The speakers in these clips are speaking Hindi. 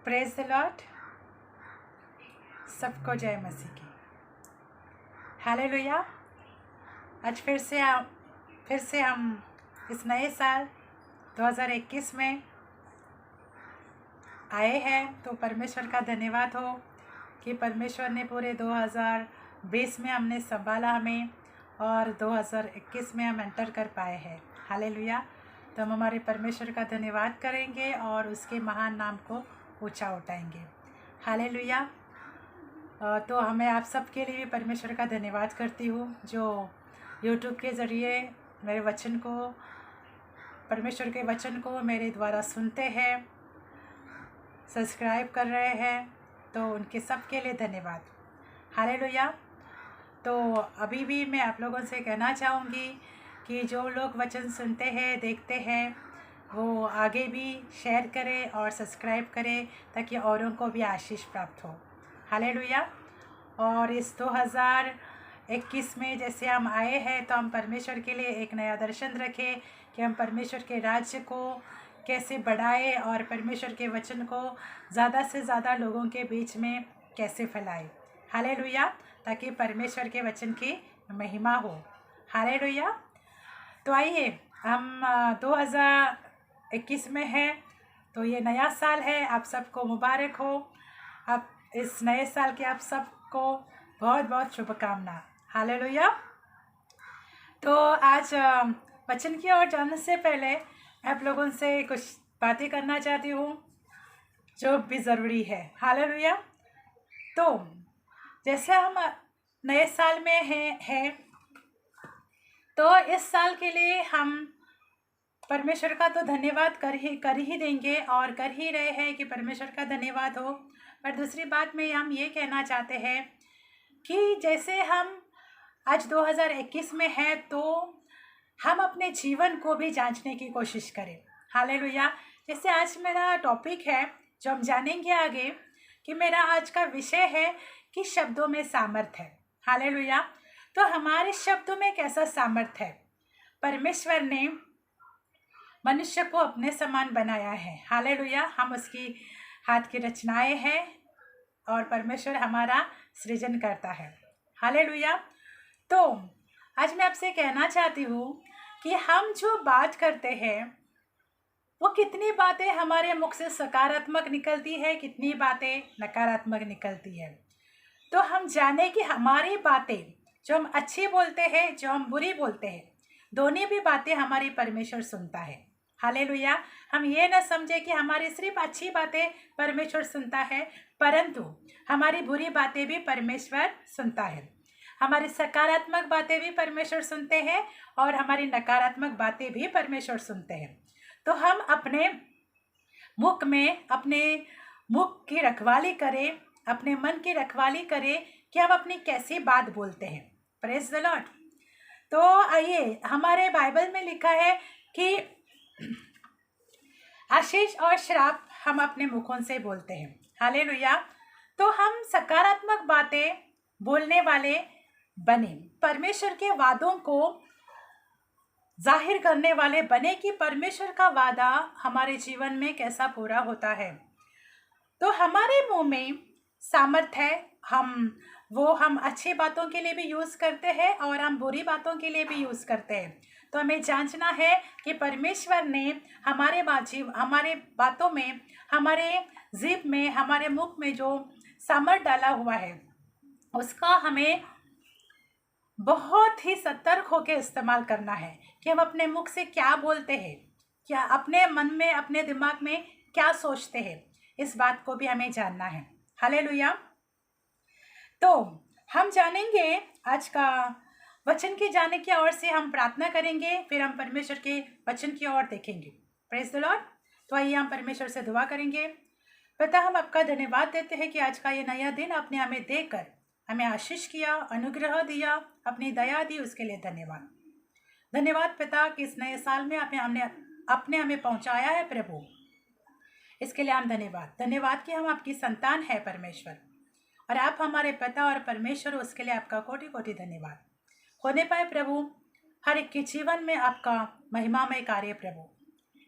Praise the Lord. सबको जय मसीह की। हालेलुया। आज फिर से हम इस नए साल 2021 में आए हैं, तो परमेश्वर का धन्यवाद हो कि परमेश्वर ने पूरे 2020 में हमने संभाला हमें, और 2021 में हम एंटर कर पाए हैं। हालेलुया। तो हम हमारे परमेश्वर का धन्यवाद करेंगे और उसके महान नाम को ऊंचा उठाएंगे। हालेलुया। तो मैं आप सबके लिए परमेश्वर का धन्यवाद करती हूँ जो यूट्यूब के ज़रिए मेरे वचन को, परमेश्वर के वचन को मेरे द्वारा सुनते हैं, सब्सक्राइब कर रहे हैं, तो उनके सब के लिए धन्यवाद। हालेलुया। तो अभी भी मैं आप लोगों से कहना चाहूँगी कि जो लोग वचन सुनते हैं, देखते हैं, वो आगे भी शेयर करें और सब्सक्राइब करें ताकि औरों को भी आशीष प्राप्त हो। हालेलुया। और इस 2021 में जैसे हम आए हैं, तो हम परमेश्वर के लिए एक नया दर्शन रखें कि हम परमेश्वर के राज्य को कैसे बढ़ाएं और परमेश्वर के वचन को ज़्यादा से ज़्यादा लोगों के बीच में कैसे फैलाएं। हालेलुया। ताकि परमेश्वर के वचन की महिमा हो। हालेलुया। तो आइए, हम 2021 में हैं, तो ये नया साल है। आप सबको मुबारक हो। आप इस नए साल के आप सबको बहुत बहुत शुभकामना। हालेलुया। तो आज वचन की ओर जाने से पहले मैं आप लोगों से कुछ बातें करना चाहती हूँ जो भी ज़रूरी है। हालेलुया। तो जैसे हम नए साल में हैं, तो इस साल के लिए हम परमेश्वर का तो धन्यवाद कर ही देंगे और कर ही रहे हैं कि परमेश्वर का धन्यवाद हो। पर दूसरी बात में हम ये कहना चाहते हैं कि जैसे हम आज 2021 में हैं, तो हम अपने जीवन को भी जांचने की कोशिश करें। हालेलुया। जैसे आज मेरा टॉपिक है जो हम जानेंगे आगे, कि मेरा आज का विषय है कि शब्दों में सामर्थ्य है। हालेलुया। तो हमारे शब्दों में कैसा सामर्थ्य है? परमेश्वर ने मनुष्य को अपने समान बनाया है। हालेलुया। हम उसकी हाथ की रचनाएं हैं और परमेश्वर हमारा सृजन करता है। हालेलुया। तो आज मैं आपसे कहना चाहती हूँ कि हम जो बात करते हैं, वो कितनी बातें हमारे मुख से सकारात्मक निकलती है, कितनी बातें नकारात्मक निकलती है। तो हम जाने कि हमारी बातें जो हम अच्छी बोलते हैं, जो हम बुरी बोलते हैं, दोनों भी बातें हमारी परमेश्वर सुनता है। हालेलुया। हम ये न समझे कि हमारी सिर्फ अच्छी बातें परमेश्वर सुनता है, परंतु हमारी बुरी बातें भी परमेश्वर सुनता है। हमारी सकारात्मक बातें भी परमेश्वर सुनते हैं और हमारी नकारात्मक बातें भी परमेश्वर सुनते हैं। तो हम अपने मुख की रखवाली करें, अपने मन की रखवाली करें कि हम अपनी कैसी बात बोलते हैं। Praise the Lord. तो आइए, हमारे बाइबल में लिखा है कि आशीष और श्राप हम अपने मुखों से बोलते हैं। हालेलुया। तो हम सकारात्मक बातें बोलने वाले बने, परमेश्वर के वादों को जाहिर करने वाले बने कि परमेश्वर का वादा हमारे जीवन में कैसा पूरा होता है। तो हमारे मुंह में सामर्थ्य है। हम अच्छी बातों के लिए भी यूज़ करते हैं और हम बुरी बातों के लिए भी यूज़ करते हैं। तो हमें जांचना है कि परमेश्वर ने हमारे बातों में, हमारे जीभ में, हमारे मुख में जो सामर्थ्य डाला हुआ है, उसका हमें बहुत ही सतर्क होकर इस्तेमाल करना है कि हम अपने मुख से क्या बोलते हैं, क्या अपने मन में, अपने दिमाग में क्या सोचते हैं। इस बात को भी हमें जानना है। हालेलुया। तो हम जानेंगे आज का वचन के जाने की ओर से हम प्रार्थना करेंगे, फिर हम परमेश्वर के वचन की ओर देखेंगे। Praise the Lord. तो आइए हम परमेश्वर से दुआ करेंगे। पिता, हम आपका धन्यवाद देते हैं कि आज का ये नया दिन आपने हमें देकर हमें आशीष किया, अनुग्रह दिया, अपनी दया दी, उसके लिए धन्यवाद। धन्यवाद पिता कि इस नए साल में आपने हमें पहुंचाया है प्रभु, इसके लिए हम धन्यवाद कि हम आपकी संतान है परमेश्वर, और आप हमारे पिता और परमेश्वर, उसके लिए आपका कोटि कोटि धन्यवाद। होने पाए प्रभु हर एक के जीवन में आपका महिमामय कार्य प्रभु,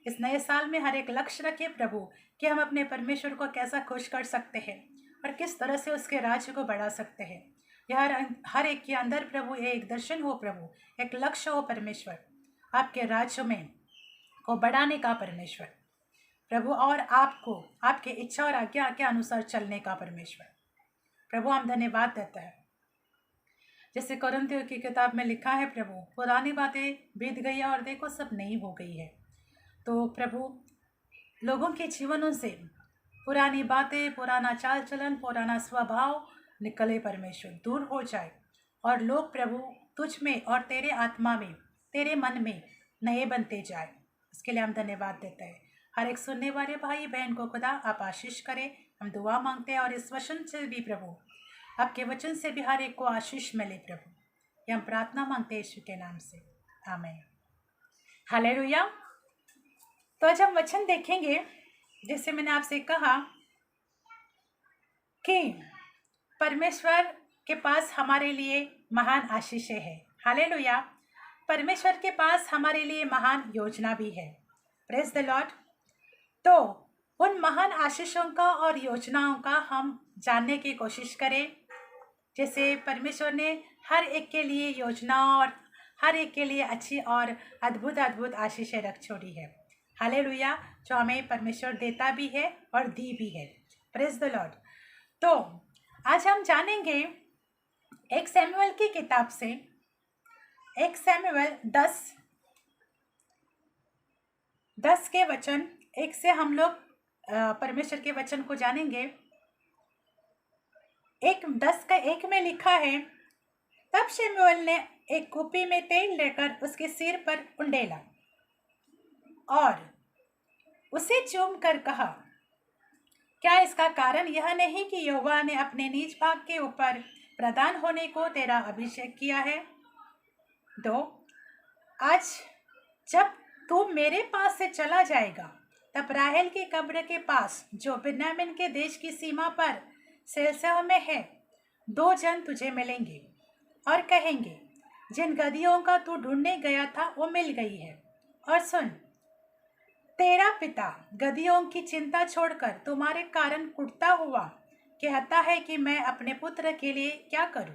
इस नए साल में हर एक लक्ष्य रखे प्रभु कि हम अपने परमेश्वर को कैसा खुश कर सकते हैं और किस तरह से उसके राज्य को बढ़ा सकते हैं। यह हर एक के अंदर प्रभु ये एक दर्शन हो प्रभु, एक लक्ष्य हो परमेश्वर, आपके राज्य में को बढ़ाने का परमेश्वर प्रभु, और आपको आपके इच्छा और आज्ञा के अनुसार चलने का परमेश्वर प्रभु। हम धन्यवाद देते हैं, जैसे कोरिन्थियों की किताब में लिखा है प्रभु, पुरानी बातें बीत गई है और देखो सब नई हो गई है। तो प्रभु लोगों के जीवनों से पुरानी बातें, पुराना चाल चलन, पुराना स्वभाव निकले परमेश्वर, दूर हो जाए और लोग प्रभु तुझ में और तेरे आत्मा में, तेरे मन में नए बनते जाए। इसके लिए हम धन्यवाद देते हैं। हर एक सुनने वाले भाई बहन को खुदा आप आशीष करें, हम दुआ मांगते हैं। और इस वचन से भी प्रभु, आपके वचन से भी हर एक को आशीष मिले प्रभु, ये हम प्रार्थना मांगते हैं यीशु के नाम से, आमीन। हालेलुया। तो आज हम वचन देखेंगे, जैसे मैंने आपसे कहा कि परमेश्वर के पास हमारे लिए महान आशीषें है। हालेलुया। परमेश्वर के पास हमारे लिए महान योजना भी है। Praise the Lord. तो उन महान आशीषों का और योजनाओं का हम जानने की कोशिश करें। जैसे परमेश्वर ने हर एक के लिए योजना और हर एक के लिए अच्छी और अद्भुत अद्भुत आशीषें रख छोड़ी है। हालेलुया। जो हमें परमेश्वर देता भी है और दी भी है। Praise the Lord. तो आज हम जानेंगे 1 शमूएल की किताब से, 1 शमूएल 10 के वचन 1 से हम लोग परमेश्वर के वचन को जानेंगे। 10:1 में लिखा है, तब शमूएल ने एक कुप्पी में तेल लेकर उसके सिर पर उंडेला और उसे चूम कर कहा, क्या इसका कारण यह नहीं कि यहोवा ने अपने निज भाग के ऊपर प्रधान होने को तेरा अभिषेक किया है? 2, आज जब तू मेरे पास से चला जाएगा, तब राहेल की कब्र के पास जो बिन्यामीन के देश की सीमा पर सेलसह में है, 2 जन तुझे मिलेंगे और कहेंगे, जिन गदहियों का तू ढूंढने गया था वो मिल गई है। और सुन, तेरा पिता गदहियों की चिंता छोड़कर तुम्हारे कारण कुढ़ता हुआ कहता है कि मैं अपने पुत्र के लिए क्या करूं।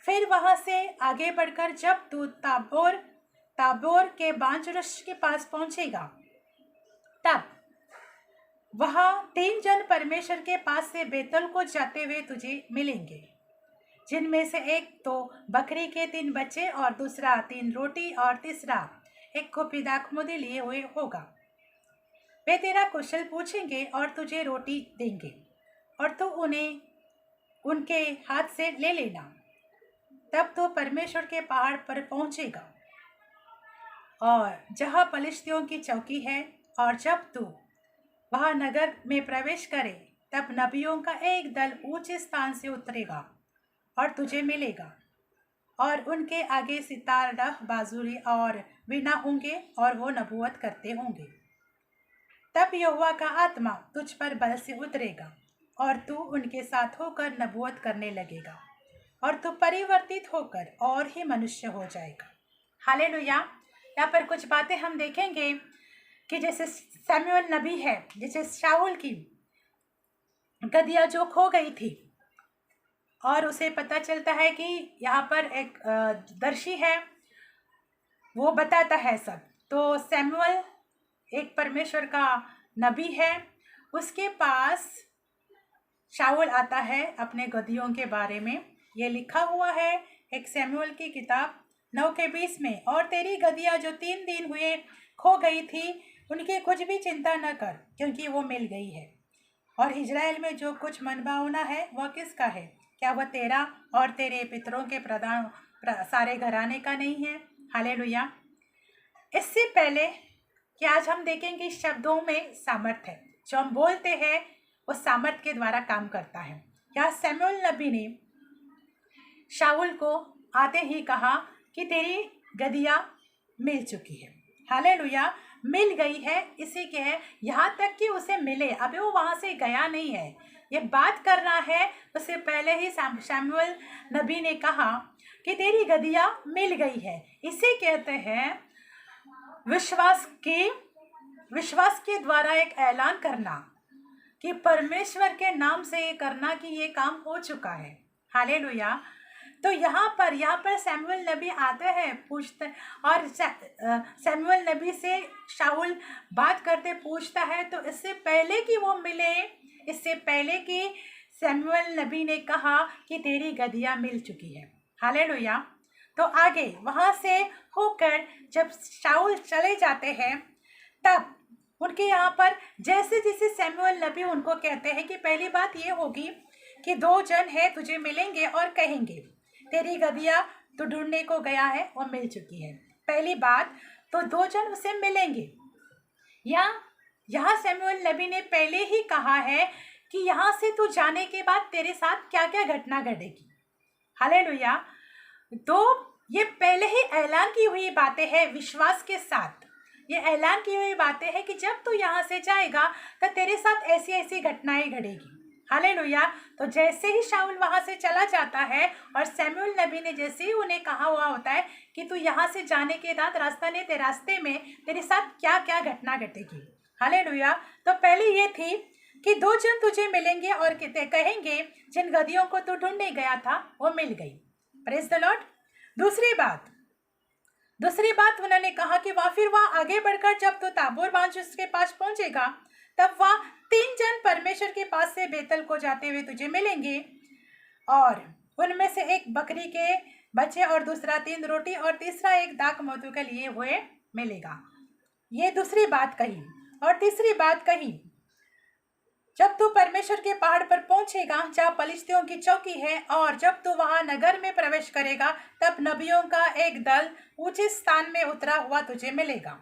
फिर वहां से आगे बढ़कर जब तू ताबोर के बांज वृक्ष के पास पहुंचेगा, तब वहां 3 जन परमेश्वर के पास से बेतल को जाते हुए तुझे मिलेंगे, जिनमें से एक तो बकरी के 3 बच्चे और दूसरा 3 रोटी और तीसरा एक खोपी दाखमधु लिए हुए होगा। वे तेरा कुशल पूछेंगे और तुझे रोटी देंगे और तू उन्हें उनके हाथ से ले लेना। तब तो परमेश्वर के पहाड़ पर पहुंचेगा और जहाँ पलिश्तियों की चौकी है, और जब तू वहाँ नगर में प्रवेश करे, तब नबियों का एक दल ऊंचे स्थान से उतरेगा और तुझे मिलेगा और उनके आगे सितार, डफ, बांसुरी और वीणा होंगे और वो नबूवत करते होंगे। तब यहोवा का आत्मा तुझ पर बल से उतरेगा और तू उनके साथ होकर नबूवत करने लगेगा और तू परिवर्तित होकर और ही मनुष्य हो जाएगा। हालेलुया। यहाँ पर कुछ बातें हम देखेंगे कि जैसे शमूएल नबी है, जैसे शाऊल की गदहियाँ जो खो गई थी और उसे पता चलता है कि यहाँ पर एक दर्शी है, वो बताता है सब। तो शमूएल एक परमेश्वर का नबी है, उसके पास शाऊल आता है अपने गदहियों के बारे में। ये लिखा हुआ है 1 शमूएल की किताब 9:20 में, और तेरी गदहियाँ जो 3 दिन हुए खो गई थी, उनकी कुछ भी चिंता न कर, क्योंकि वो मिल गई है। और इजराइल में जो कुछ मनभावना है वह किसका है? क्या वह तेरा और तेरे पितरों के प्रधान सारे घराने का नहीं है? हालेलुया। इससे पहले कि आज हम देखेंगे शब्दों में सामर्थ है, जो हम बोलते हैं वो सामर्थ के द्वारा काम करता है। यहाँ शमूएल नबी ने शाऊल को आते ही कहा कि तेरी गदहियाँ मिल चुकी है। हालेलुया। मिल गई है, इसी के है, यहाँ तक कि उसे मिले, अभी वो वहाँ से गया नहीं है, ये बात करना है। उससे पहले ही शमूएल नबी ने कहा कि तेरी गदहियाँ मिल गई है। इसे कहते हैं विश्वास की विश्वास के द्वारा एक ऐलान करना कि परमेश्वर के नाम से ये करना कि ये काम हो चुका है। हालेलुया। तो यहाँ पर सैमुअल नबी आते हैं, पूछते, और सैमुअल नबी से शाऊल बात करते पूछता है। तो इससे पहले कि वो मिले, इससे पहले कि सैमुअल नबी ने कहा कि तेरी गदहियाँ मिल चुकी है। हालेलुया। तो आगे वहाँ से होकर जब शाऊल चले जाते हैं, तब उनके यहाँ पर जैसे जैसे सैमुअल नबी उनको कहते हैं कि पहली बात ये होगी कि 2 जन है तुझे मिलेंगे और कहेंगे तेरी गदहियाँ तू ढूंढने को गया है और मिल चुकी है। पहली बात तो 2 जन उसे मिलेंगे। यहाँ सैमुअल नबी ने पहले ही कहा है कि यहाँ से तू जाने के बाद तेरे साथ क्या क्या घटना घटेगी। हालेलुया। तो ये पहले ही ऐलान की हुई बातें हैं विश्वास के साथ। ये ऐलान की हुई बातें हैं कि जब तू यहाँ से जाएगा तो तेरे साथ ऐसी ऐसी घटनाएं घटेगी। हालेलुया। तो जैसे ही शाऊल वहाँ से चला जाता है और सैमुअल नबी ने जैसे ही उन्हें कहा हुआ होता है कि तू यहाँ से जाने के बाद रास्ते में तेरे साथ क्या क्या घटना घटेगी। हालेलुया। तो पहले ये थी कि 2 जन तुझे मिलेंगे और कहेंगे जिन गदहियों को तू ढूंढने गया था वो मिल गई। Praise the Lord. दूसरी बात उन्होंने कहा कि फिर वह आगे बढ़कर जब तू ताबोर बांझ उसके पास पहुंचेगा तब वह 3 जन परमेश्वर के पास से बेतल को जाते हुए तुझे मिलेंगे, और उनमें से एक बकरी के बच्चे और दूसरा 3 रोटी और तीसरा एक दाख मधु के लिए हुए मिलेगा। ये दूसरी बात कही। और तीसरी बात कही, जब तू परमेश्वर के पहाड़ पर पहुंचेगा जहाँ पलिश्तियों की चौकी है, और जब तू वहां नगर में प्रवेश करेगा तब नबियों का एक दल ऊंचे स्थान में उतरा हुआ तुझे मिलेगा।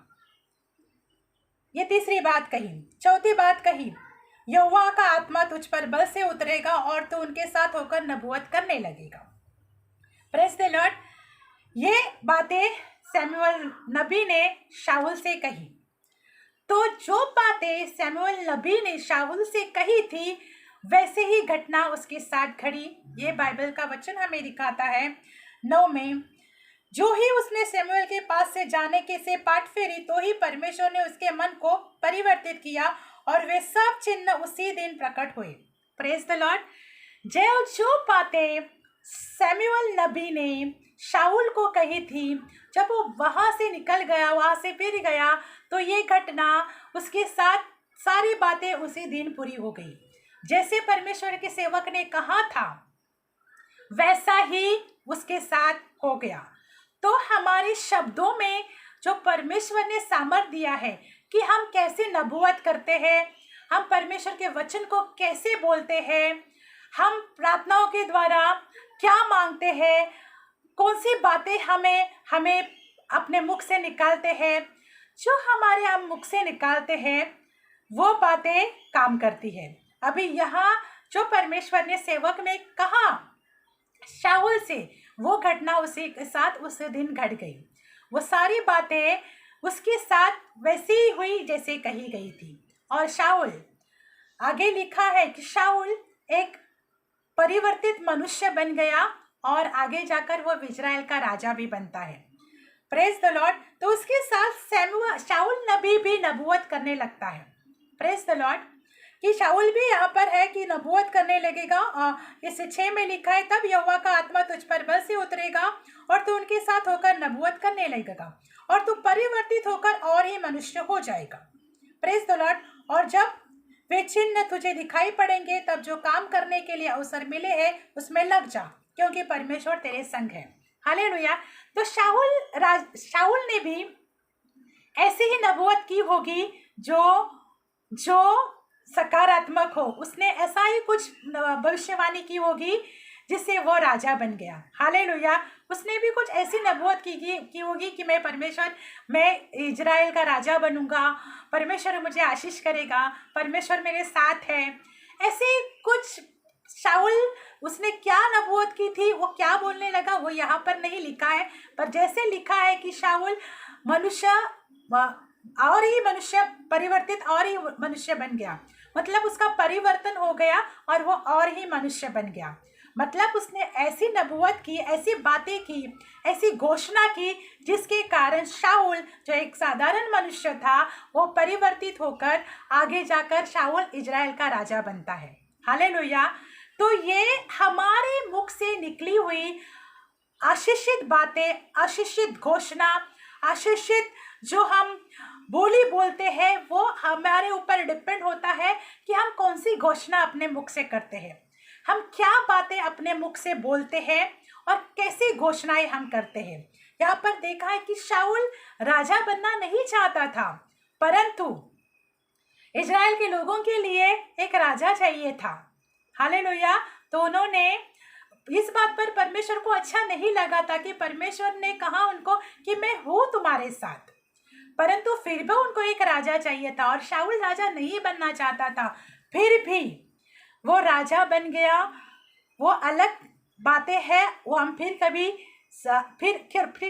ये तीसरी बात कही। चौथी बात कही, यहोवा का आत्मा तुझ पर बल से उतरेगा और तू उनके साथ होकर नबूवत करने लगेगा। Praise the Lord. ये बातें सैमुअल नबी ने शाऊल से कही। तो जो बातें सैमुअल नबी ने शाऊल से कही थी वैसे ही घटना उसके साथ घड़ी। ये बाइबल का वचन हमें दिखाता है 9 में, जो ही उसने सैमुअल के पास से जाने के से पाट फेरी तो ही परमेश्वर ने उसके मन को परिवर्तित किया और वे सब चिन्ह उसी दिन प्रकट हुए। Praise the Lord. जो बातें सैमुअल नबी ने शाऊल को कही थी, जब वो वहाँ से निकल गया, वहाँ से फिर गया, तो ये घटना उसके साथ सारी बातें उसी दिन पूरी हो गई। जैसे परमेश्वर के सेवक ने कहा था वैसा ही उसके साथ हो गया। तो हमारे शब्दों में जो परमेश्वर ने सामर्थ दिया है कि हम कैसे नबूवत करते हैं, हम परमेश्वर के वचन को कैसे बोलते हैं, हम प्रार्थनाओं के द्वारा क्या मांगते हैं, कौन सी बातें हमें अपने मुख से निकालते हैं, जो हमारे हम मुख से निकालते हैं वो बातें काम करती है। अभी यहाँ जो परमेश्वर ने सेवक में कहा शाऊल से, वो घटना उसी के साथ उस दिन घट गई। वो सारी बातें उसके साथ वैसी ही हुई जैसे कही गई थी। और शाऊल, आगे लिखा है कि शाऊल एक परिवर्तित मनुष्य बन गया और आगे जाकर वो इजराइल का राजा भी बनता है। Praise the Lord. तो उसके साथ शाऊल नबी भी नबूवत करने लगता है। Praise the Lord. कि शाऊल भी यहाँ पर है कि नबूवत करने लगेगा। इस 6 में लिखा है, तब यहोवा का आत्मा तुझ पर बल से उतरेगा और तू उनके साथ होकर नबूवत करने लगेगा और तू परिवर्तित होकर और ही मनुष्य हो जाएगा। Praise the Lord. और जब वे चिन्ह तुझे दिखाई पड़ेंगे तब जो काम करने के लिए अवसर मिले हैं उसमें लग जा, क्योंकि परमेश्वर तेरे संग है। हालेलुया। तो शाऊल ने भी ऐसी ही नबूवत की होगी जो सकारात्मक हो। उसने ऐसा ही कुछ भविष्यवाणी की होगी जिससे वो राजा बन गया। हालेलुया। उसने भी कुछ ऐसी नबूवत की होगी कि मैं इजराइल का राजा बनूंगा, परमेश्वर मुझे आशीष करेगा, परमेश्वर मेरे साथ है। ऐसे कुछ शाऊल उसने क्या नबूवत की थी, वो क्या बोलने लगा, वो यहाँ पर नहीं लिखा है। पर जैसे लिखा है कि शाऊल परिवर्तित और ही मनुष्य बन गया, मतलब उसका परिवर्तन हो गया और वो और ही मनुष्य बन गया। मतलब उसने ऐसी नबूवत की, ऐसी बातें की, ऐसी घोषणा की जिसके कारण शाऊल जो एक साधारण मनुष्य था वो परिवर्तित होकर आगे जाकर शाऊल इजराइल का राजा बनता है। हालेलुया। तो ये हमारे मुख से निकली हुई आशीषित बातें, आशीषित घोषणा, आशीषित जो हम बोली बोलते हैं वो हमारे ऊपर डिपेंड होता है कि हम कौन सी घोषणा अपने मुख से करते हैं, हम क्या बातें अपने मुख से बोलते हैं और कैसी घोषणाएं हम करते हैं। यहाँ पर देखा है कि शाऊल राजा बनना नहीं चाहता था, परंतु इजराइल के लोगों के लिए एक राजा चाहिए था। हालेलुया। तो उन्होंने इस बात पर परमेश्वर को अच्छा नहीं लगा था कि परमेश्वर ने कहा उनको कि मैं हूँ तुम्हारे साथ, परंतु फिर भी उनको एक राजा चाहिए था और शाऊल राजा नहीं बनना चाहता था। फिर भी वो राजा बन गया। वो अलग बातें हैं, वो हम फिर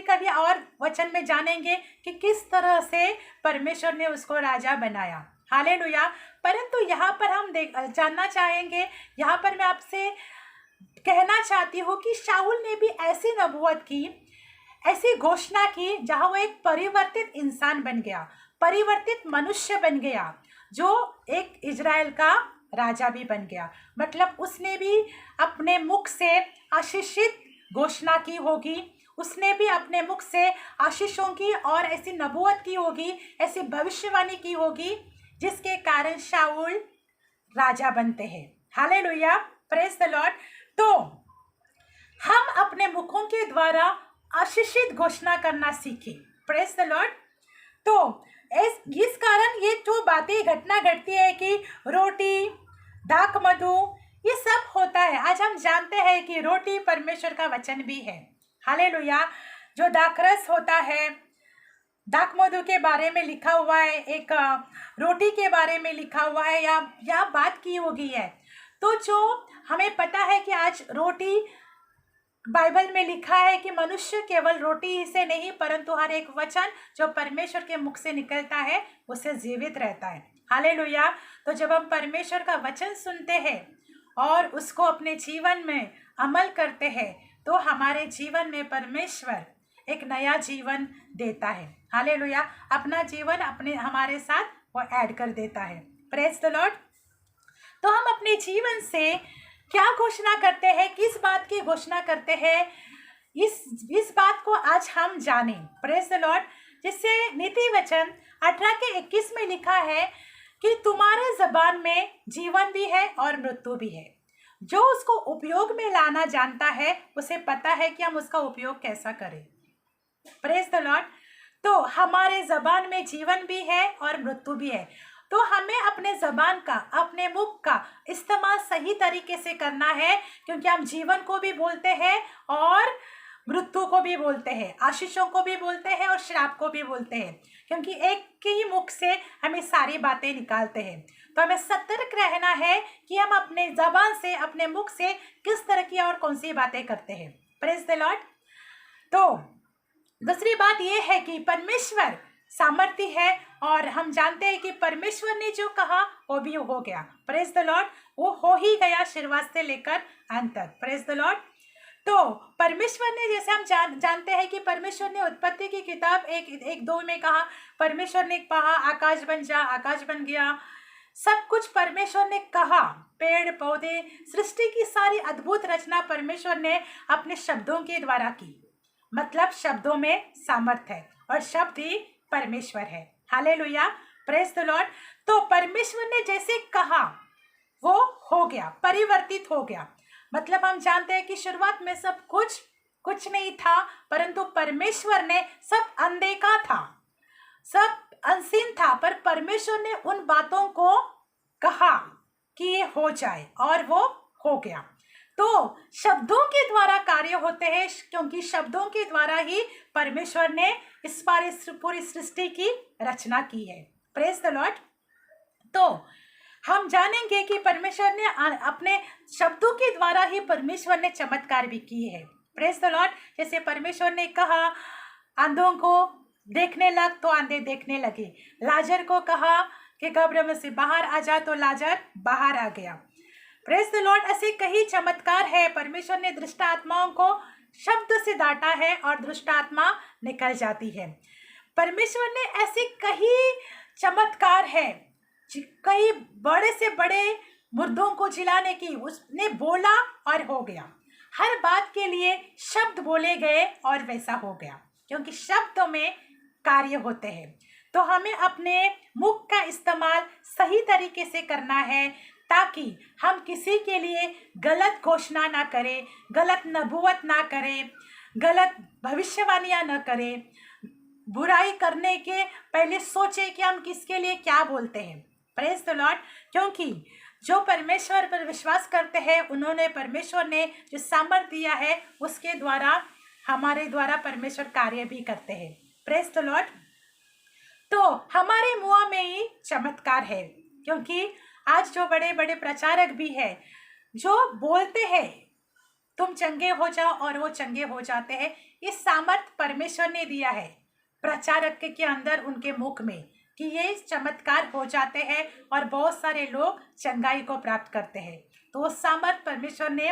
कभी और वचन में जानेंगे कि किस तरह से परमेश्वर ने उसको राजा बनाया। हालेलुया। परंतु यहाँ पर हम जानना चाहेंगे, यहाँ पर मैं आपसे कहना चाहती हूँ कि शाऊल ने भी ऐसी नबूवत की, ऐसी घोषणा की जहाँ वो एक परिवर्तित इंसान बन गया, परिवर्तित मनुष्य बन गया, जो एक इजराइल का राजा भी बन गया। मतलब उसने भी अपने मुख से आशीषित घोषणा की होगी, उसने भी अपने मुख से आशीषों की और ऐसी नबूवत की होगी, ऐसी भविष्यवाणी की होगी जिसके कारण शाऊल राजा बनते हैं। Hallelujah, praise the Lord. तो हम अपने मुखों के द्वारा आशीषित घोषणा करना सीखें। Praise the Lord. तो इस कारण ये जो बातें घटना घटती है कि रोटी, दाख मधु, ये सब होता है। आज हम जानते हैं कि रोटी परमेश्वर का वचन भी है। हालेलुया। जो दाखरस होता है, दाख मधु के बारे में लिखा हुआ है, एक रोटी के बारे में लिखा हुआ है या बात की होगी है। तो जो हमें पता है कि आज रोटी, बाइबल में लिखा है कि मनुष्य केवल रोटी से नहीं परंतु हर एक वचन जो परमेश्वर के मुख से निकलता है उससे जीवित रहता है। हालेलुया। तो जब हम परमेश्वर का वचन सुनते हैं और उसको अपने जीवन में अमल करते हैं तो हमारे जीवन में परमेश्वर एक नया जीवन देता है। हालेलुया। अपना जीवन हमारे साथ वो ऐड कर देता है। Praise the Lord. तो हम अपने जीवन से क्या घोषणा करते हैं, किस बात की घोषणा करते हैं, इस बात को आज हम जानें। Praise the Lord. जिससे नीति वचन 18:21 में लिखा है कि तुम्हारे ज़बान में जीवन भी है और मृत्यु भी है। जो उसको उपयोग में लाना जानता है उसे पता है कि हम उसका उपयोग कैसा करें। Praise the Lord. तो हमारे ज़बान में जीवन भी है और मृत्यु भी है। तो हमें अपने ज़बान का, अपने मुख का इस्तेमाल सही तरीके से करना है, क्योंकि हम जीवन को भी बोलते हैं और मृत्यु को भी बोलते हैं, आशीषों को भी बोलते हैं और श्राप को भी बोलते हैं, क्योंकि एक ही मुख से हमें सारी बातें निकालते हैं। तो हमें सतर्क रहना है कि हम अपने ज़बान से, अपने मुख से किस तरह की और कौन सी बातें करते हैं। Praise the Lord. तो दूसरी बात यह है कि परमेश्वर सामर्थ्य है और हम जानते हैं कि परमेश्वर ने जो कहा वो भी हो गया। Praise the Lord. वो हो ही गया शुरुआत से लेकर अंत तक। Praise the Lord. तो परमेश्वर ने, जैसे हम जानते हैं कि परमेश्वर ने उत्पत्ति की किताब 1:2 में कहा, परमेश्वर ने कहा आकाश बन जा, आकाश बन गया। सब कुछ परमेश्वर ने कहा। पेड़ पौधे, सृष्टि की सारी अद्भुत रचना परमेश्वर ने अपने शब्दों के द्वारा की। मतलब शब्दों में सामर्थ है और शब्द ही परमेश्वर है। Hallelujah, praise the Lord. तो परमेश्वर ने जैसे कहा वो हो गया, परिवर्तित हो गया। मतलब हम जानते हैं कि शुरुआत में सब कुछ नहीं था, परंतु परमेश्वर ने सब अनदेखा था, सब अनसीन था, पर परमेश्वर ने उन बातों को कहा कि ये हो जाए और वो हो गया। तो शब्दों के द्वारा कार्य होते हैं, क्योंकि शब्दों के द्वारा ही परमेश्वर ने इस पूरी सृष्टि की रचना की है। Praise the Lord. तो हम जानेंगे कि परमेश्वर ने अपने शब्दों के द्वारा ही परमेश्वर ने चमत्कार भी किए हैं। Praise the Lord. जैसे परमेश्वर ने कहा अंधों को देखने लग तो अंधे देखने लगे, लाजर को कहा कि कब्र में से बाहर आ जा तो लाजर बाहर आ गया। Praise the Lord. ऐसे कई चमत्कार है, परमेश्वर ने दुष्ट आत्माओं को शब्द से डांटा है और दुष्ट आत्मा निकल जाती है। परमेश्वर ने ऐसे कई चमत्कार है, कई बड़े से बड़े मुर्दों को जिलाने की, उसने बोला और हो गया। हर बात के लिए शब्द बोले गए और वैसा हो गया, क्योंकि शब्दों में कार्य होते हैं। तो हमें अपने मुख का इस्तेमाल सही तरीके से करना है, ताकि हम किसी के लिए गलत घोषणा ना करें, गलत नबूवत ना करें, गलत भविष्यवाणियां न करें। बुराई करने के पहले सोचें कि हम किसके लिए क्या बोलते हैं। Praise the Lord. क्योंकि जो परमेश्वर पर विश्वास करते हैं, उन्होंने परमेश्वर ने जो सामर्थ दिया है, उसके द्वारा हमारे द्वारा परमेश्वर कार्य भी करते हैं। Praise the Lord. तो हमारे मुंह में ही चमत्कार है, क्योंकि आज जो बड़े बड़े प्रचारक भी है, जो बोलते हैं तुम चंगे हो जाओ और वो चंगे हो जाते हैं। इस सामर्थ परमेश्वर ने दिया है प्रचारक के अंदर, उनके मुख में, कि ये चमत्कार हो जाते हैं और बहुत सारे लोग चंगाई को प्राप्त करते हैं। तो वो सामर्थ परमेश्वर ने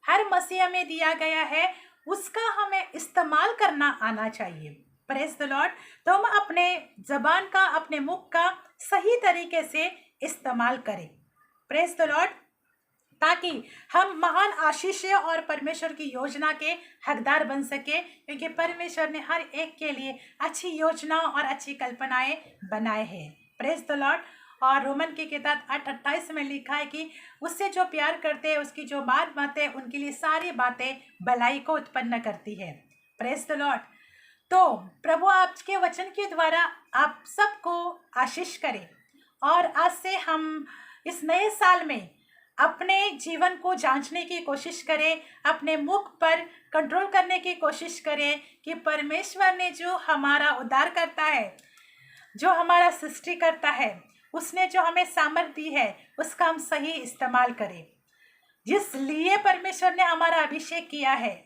हर मसीह में दिया गया है, उसका हमें इस्तेमाल करना आना चाहिए। Praise the Lord. तो हम अपने जबान का, अपने मुख का सही तरीके से इस्तेमाल करें। Praise the Lord. ताकि हम महान आशीष और परमेश्वर की योजना के हकदार बन सके, क्योंकि परमेश्वर ने हर एक के लिए अच्छी योजना और अच्छी कल्पनाएं बनाए हैं। Praise the Lord. और रोमन की किताब 8:28 में लिखा है कि उससे जो प्यार करते हैं, उसकी जो बातें, उनके लिए सारी बातें भलाई को उत्पन्न करती है। Praise the Lord. तो प्रभु आपके वचन के द्वारा आप सबको आशीष करें, और आज से हम इस नए साल में अपने जीवन को जांचने की कोशिश करें, अपने मुख पर कंट्रोल करने की कोशिश करें कि परमेश्वर ने जो हमारा उद्धार करता है, जो हमारा सृष्टि करता है, उसने जो हमें सामर्थ दी है, उसका हम सही इस्तेमाल करें। जिस लिए परमेश्वर ने हमारा अभिषेक किया है,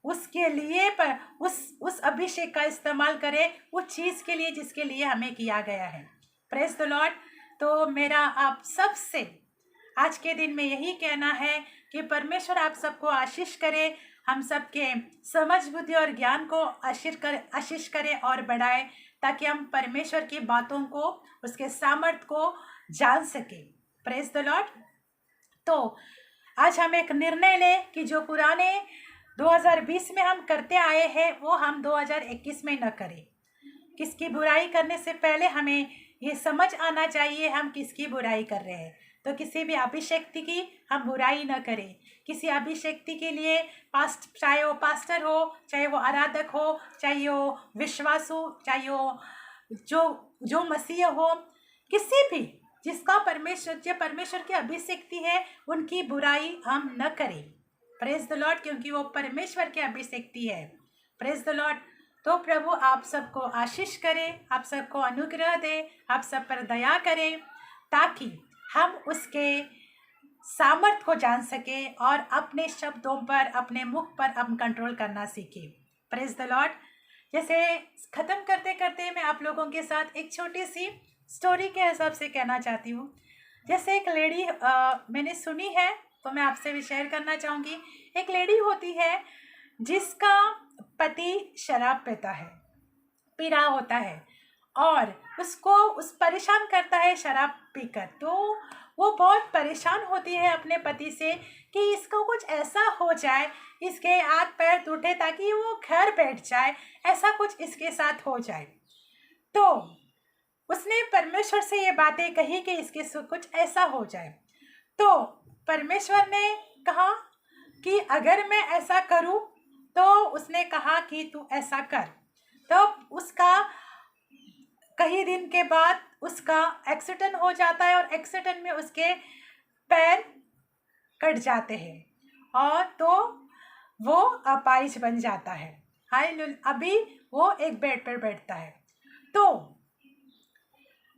उसके लिए पर उस अभिषेक का इस्तेमाल करें, उस चीज़ के लिए जिसके लिए हमें किया गया है। Praise the Lord. तो मेरा आप सब से आज के दिन में यही कहना है कि परमेश्वर आप सबको आशीष करे, हम सबके समझ, बुद्धि और ज्ञान को आशीष करे और बढ़ाए, ताकि हम परमेश्वर की बातों को, उसके सामर्थ्य को जान सके। Praise the Lord. तो आज हम एक निर्णय लें कि जो पुराने 2020 में हम करते आए हैं, वो हम 2021 में न करें। किसकी बुराई करने से पहले हमें ये समझ आना चाहिए हम किसकी बुराई कर रहे हैं। तो किसी भी अभिषेक्ति की हम बुराई न करें। किसी अभिषेक्ति के लिए चाहे वो पास्टर हो, चाहे वो आराधक हो, चाहे वो विश्वास हो, चाहे वो जो मसीह हो, किसी भी जिसका परमेश्वर की अभिषेक्ति है, उनकी बुराई हम न करें। Praise the Lord. क्योंकि वो परमेश्वर की अभिषेक्ति है। Praise the Lord. तो प्रभु आप सबको आशीष करे, आप सबको अनुग्रह दे, आप सब पर दया करे, ताकि हम उसके सामर्थ को जान सके और अपने शब्दों पर, अपने मुख पर हम कंट्रोल करना सीखें। Praise the Lord. जैसे ख़त्म करते करते मैं आप लोगों के साथ एक छोटी सी स्टोरी के हिसाब से कहना चाहती हूँ। जैसे एक लेडी मैंने सुनी है, तो मैं आपसे भी शेयर करना चाहूँगी। एक लेडी होती है जिसका पति शराब पी रहा होता है, और उसको परेशान करता है शराब पीकर। तो वो बहुत परेशान होती है अपने पति से कि इसको कुछ ऐसा हो जाए, इसके हाथ पैर टूटे ताकि वो घर बैठ जाए, ऐसा कुछ इसके साथ हो जाए। तो उसने परमेश्वर से ये बातें कही कि इसके कुछ ऐसा हो जाए। तो परमेश्वर ने कहा कि अगर मैं ऐसा करूं, तो उसने कहा कि तू ऐसा कर। तो उसका कई दिन के बाद उसका एक्सीडेंट हो जाता है, और एक्सीडेंट में उसके पैर कट जाते हैं, और तो वो अपाहिज बन जाता है। अभी वो एक बेड पर बैठता है। तो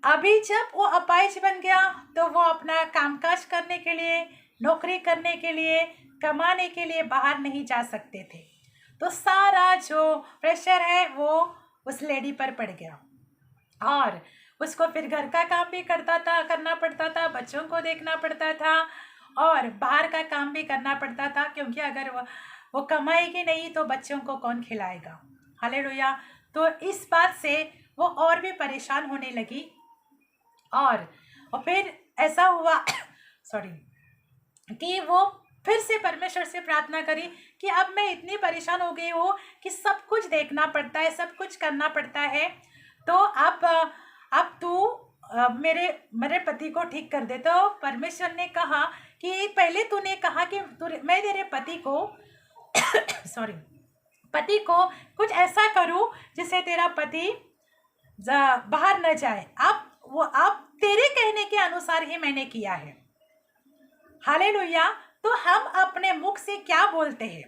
अभी जब वो अपाहिज बन गया, तो वो अपना कामकाज करने के लिए, नौकरी करने के लिए, कमाने के लिए बाहर नहीं जा सकते थे। तो सारा जो प्रेशर है वो उस लेडी पर पड़ गया, और उसको फिर घर का काम भी करना पड़ता था, बच्चों को देखना पड़ता था, और बाहर का काम भी करना पड़ता था, क्योंकि अगर वो कमाएगी नहीं तो बच्चों को कौन खिलाएगा। हालेलुया। तो इस बात से वो और भी परेशान होने लगी, और फिर ऐसा हुआ सॉरी, कि वो फिर से परमेश्वर से प्रार्थना करी कि अब मैं इतनी परेशान हो गई हूँ कि सब कुछ देखना पड़ता है, सब कुछ करना पड़ता है, तो अब तू मेरे पति को ठीक कर दे। तो परमेश्वर ने कहा कि पहले तूने कहा कि मैं तेरे पति को सॉरी पति को कुछ ऐसा करूँ जिससे तेरा पति बाहर न जाए। अब तेरे कहने के अनुसार ही मैंने किया है। हालेलुया। तो हम अपने मुख से क्या बोलते हैं,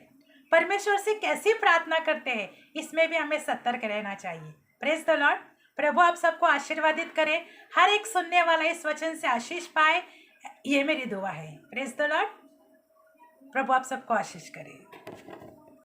परमेश्वर से कैसी प्रार्थना करते हैं, इसमें भी हमें सतर्क रहना चाहिए। Praise the Lord. प्रभु आप सबको आशीर्वादित करे, हर एक सुनने वाला इस वचन से आशीष पाए, ये मेरी दुआ है। Praise the Lord. प्रभु आप सबको आशीष करे।